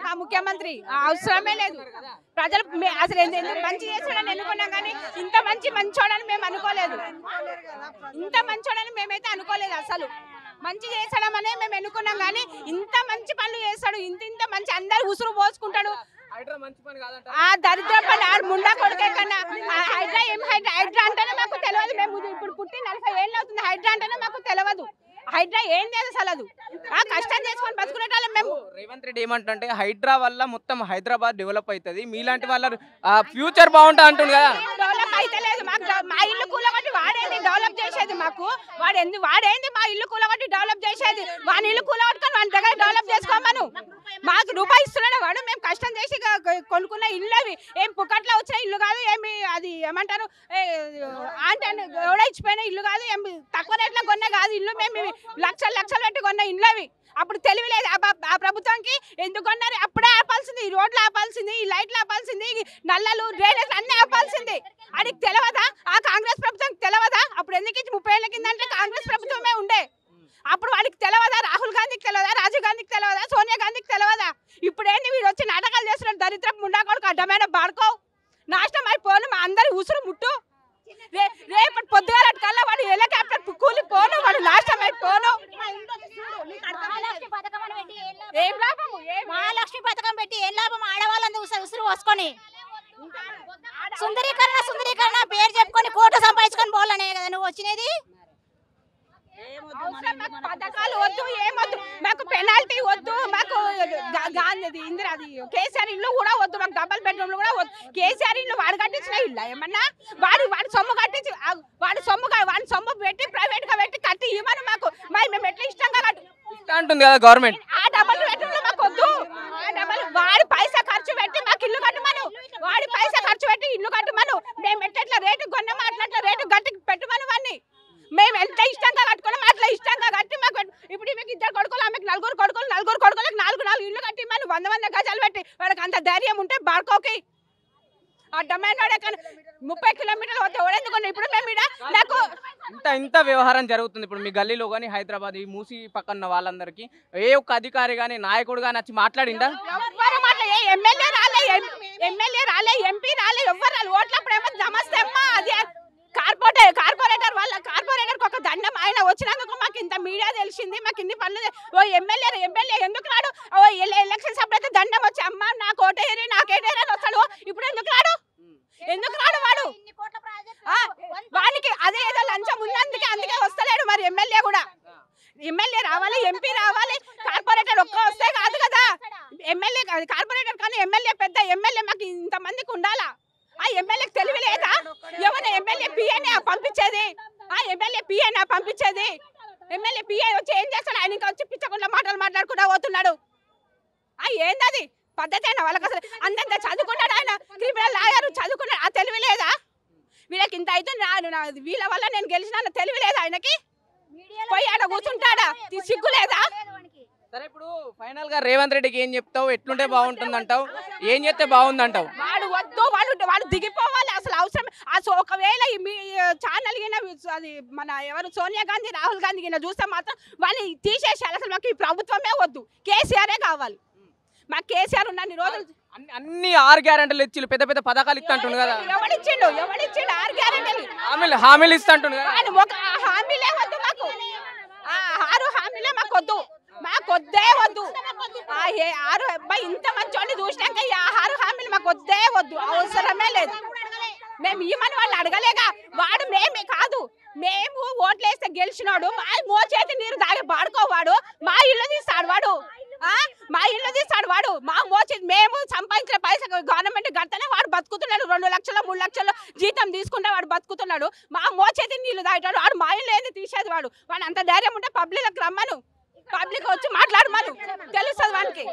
మాకు ఆ ముఖ్యమంత్రి అవసరమే లేదు ప్రజలు అసలు ఎందుకు మంచి చేస్తాడని ఎన్నుకున్నాం కానీ ఇంత మంచోడని మేము అనుకోలేదు ఇంత మంచోడని మేమైతే అనుకోలేదు అసలు మంచి చేస్తాడమనే మేము ఎన్నుకున్నాం కానీ ఇంత మంచి పనులు చేస్తాడు ఇంత మంచి అందరు ఉసురు పోసుకుంటాడు ఆ దరిద్ర పని ఆ ముండా కొడుకే కన్నా హైడ్రా ఏం హైడ్రా అంటేనే మాకు తెలియదు మేము ఇప్పుడు పుట్టి 40 ఏళ్ళు అవుతుంది హైడ్రా అంటేనే మాకు తెలియదు హైడ్రా ఏం లేదు అసలు అది ఆ కష్టం చేసుకొని బతుకునేటాళ్ళం మేము రేవంత్ రెడ్డి ఏమంటే హైడ్రా వల్ల మొత్తం హైదరాబాద్ డెవలప్ అవుతుంది మీలాంటి వాళ్ళ ఫ్యూచర్ బాగుంటుంది అంటుంది కదా డెవలప్ అయితే లేదు మాకు మా ఇల్లు కూలగొట్టి వాడేంది డెవలప్ చేసేది మాకు వాడేంది మా ఇల్లు కూలగొట్టి డెవలప్ చేసేది వాని ఇల్లు కూలగొట్టుకొని వాని దగ్గర డెవలప్ చేసుకోమను మాకు రూపాయి ఇస్తున్నాడు వాడు మేము కష్టం చేసి కొనుక్కున్న ఇల్లు అవి ఏం పుక్కట్లో వచ్చిన ఇల్లు కాదు ఏమి అది ఏమంటారు అంటే ఎవడో ఇచ్చిపోయిన ఇల్లు కాదు ఏం తక్కువ రేట్లో కొన్న కాదు ఇల్లు మేము లక్షలు పెట్టి కొన్న ఇల్లు అవి అప్పుడు తెలియలేదు ఆ ప్రభుత్వానికి ఎందుకు కొన్నారు అప్పుడే ఆపాల్సింది ఈ రోడ్లు ఆపాల్సింది ఈ లైట్లు ఆపాల్సింది నల్లలు డ్రైనేజ్ అన్ని ఆపాల్సింది అది తెలియదా ఆ కాంగ్రెస్ ప్రభుత్వానికి తెలియదా అప్పుడు ఎందుకు 30 ఏళ్ల కింద అంటే కాంగ్రెస్ ప్రభుత్వమే ఉండే అప్పుడు వాడికి తెలియదా రాహుల్ గాంధీకి తెలియదా రాజీవ్ గాంధీకి తెలియదా సోనియా గాంధీకి తెలియదా ఇప్పుడు ఏంది వీడు వచ్చి నాటకాలు చేస్తున్నాడు దరిద్రపు ముండా కొడుకు అడ్డమైన బాడుకో నాశనం అయిపోను మా అందరి ఉసురు ముట్టు రేపటి పొద్దుగాల కల్లా వాడు హెలికాప్టర్ కూలిపోను వాడు నాశనం అయిపోను మహాలక్ష్మి పథకం పెట్టి ఏం లాభం ఆడవాళ్ళందరూ ఉసురు పోసుకొని సుందరీకరణ పేరు చెప్పుకొని కోట సంపాదించుకొని పోవాలనే కదా నువ్వు వచ్చినది పథకాలు వద్దు ఏమొద్దు మాకు పెనాల్టీ వద్దు మాకు గాంధీ ఇందిరాది కేసీఆర్ ఇల్లు కూడా వద్దు మాకు డబల్ బెడ్రూమ్లు కూడా వద్దు కేసీఆర్ ఇల్లు వాడు కట్టించిన ఇల్లు ఏమన్నా వాడి సొమ్ము కట్టించి వాడి సొమ్ము పెట్టి ప్రైవేట్ గా పెట్టి కట్టి ఇవ్వను మాకు మేము ఎట్లా ఇష్టంగా అంటుంది కదా గవర్నమెంట్ ఆ డబల్ బెడ్రూమ్లు మాకు వద్దు వాడి పైసా ఖర్చు పెట్టి మాకు ఇల్లు కట్టమను వాడి పైసా ఖర్చు పెట్టి ఇల్లు కట్టమను మేము ఎట్లా రేటు కొన్నామో అట్లా రేటు గట్టి పెట్టమను వాడిని మేము ఎంత ఇష్టంగా కట్టుకున్నాం అట్లా ఇష్టంగా కట్టి మాకు ఇప్పుడు మీకు 2 కొడుకులు ఆమెకు 4 కొడుకులకు 4 ఇల్లు కట్టి మనం 100 గజాలు పెట్టి వాడికి అంత ధైర్యం ఉంటే బాడుకోకి అడ్డమైన 30 కిలోమీటర్లు వద్ద ఓడేందుకు ఇప్పుడు మేము నాకు ఇంత వ్యవహారం జరుగుతుంది ఇప్పుడు మీ గల్లీలో కానీ హైదరాబాద్ ఈ మూసి పక్కన వాళ్ళందరికీ ఏ ఒక్క అధికారి కానీ నాయకుడు కానీ వచ్చి మాట్లాడిందా ఎమ్మెల్యే రాలే ఎంపీ రాలే ఎవరు రాలే ఓట్లప్పుడు ఏమో నమస్తే అమ్మా అది కార్పొరేటర్ ఒక దండం ఆయన వచ్చినందుకు మాకు ఇంత మీడియా తెలిసింది మాకు ఇన్ని పనులు ఓ ఎమ్మెల్యే ఎందుకు రాడు ఓ ఎలక్షన్స్ అప్పుడైతే దండం వచ్చి అమ్మ నాకు ఓటేరి నాకేటేరి అని వస్తాడు ఇప్పుడు ఎందుకు రాడు వాడు వానికి అదే ఏదో లంచం ఉన్నందుకే అందుకే వస్తలేడు మరి ఎమ్మెల్యే రావాలి ఎంపీ రావాలి కార్పొరేటర్ ఒక్క వస్తే కాదు కదా ఎమ్మెల్యే కార్పొరేటర్ కానీ ఎమ్మెల్యే పెద్ద ఎమ్మెల్యే మాకు ఇంతమందికి ఉండాలా ఆ ఎమ్మెల్యేకి తెలివి లేదా ఎవరైనా ఎమ్మెల్యే పిఏనే పంపించేది ఎమ్మెల్యే పిఏ వచ్చి ఏం చేస్తాడు ఆయన ఇంకా వచ్చి పిచ్చకుండా మాటలు మాట్లాడుకుంటా పోతున్నాడు ఏందది పద్ధతి అయినా వాళ్ళకి అసలు అంతంత చదువుకున్నాడు ఆయన క్రిమినల్ లాయర్ చదువుకున్నాడు ఆ తెలివి లేదా వీళ్ళకి ఇంత అవుతుంది వీళ్ళ వల్ల నేను గెలిచిన తెలివి లేదా ఆయనకి పోయి ఆడ కూర్చుంటాడా సిగ్గు లేదా సరే ఇప్పుడు ఫైనల్ గా రేవంత్ రెడ్డికి ఏం చెప్తావు ఎట్లుంటే బాగుంటుంది అంటావు ఏం చేస్తే బాగుంది అంటావు వాడు వద్దు వాడు దిగిపోవాలి అసలు అవసరం ఒకవేళ మీ ఛానల్ అది మన ఎవరు సోనియా గాంధీ రాహుల్ గాంధీ చూస్తే మాత్రం వాళ్ళు తీసేసేయాలి అసలు మాకు ఈ ప్రభుత్వమే వద్దు కేసీఆరే కావాలి మాకు కేసీఆర్ ఉన్నన్ని రోజులు అన్ని 6 గ్యారెంటీలు ఇచ్చి పెద్ద పథకాలు ఇస్తుంటుంది కదా ఎవడిచ్చిండు 6 గ్యారెంటీలు హామీలు ఇస్తుంటుంది కదా ఒక హామీలే వద్దు మాకు 6 హామీలే మాకు వద్దు మాకొద్దే వద్దు ఇంత మంచి చూసినాక 6 హామీలు మాకు వద్దే వద్దు అవసరమే లేదు మేము ఈమని వాళ్ళు అడగలేగా వాడు మేమే కాదు మేము ఓట్లు వేస్తే గెలిచినాడు మా మోచేతి నీరు దాగి బాడుకోవాడు మా ఇల్లు తీస్తాడు వాడు మా మోచేతి మేము సంపాదించిన పైసా గవర్నమెంట్ కడితేనే వాడు బతుకుతున్నాడు 2 లక్షలు 3 లక్షలు జీతం తీసుకుంటే వాడు బతుకుతున్నాడు మా మోచేతి నీళ్ళు తాగుతాడు వాడు మా ఇల్లు ఏంది తీసేది వాడు అంత ధైర్యం ఉంటే పబ్లిక్ రమ్మను పబ్లిక్ వచ్చి మాట్లాడమను తెలుస్తుంది వానికి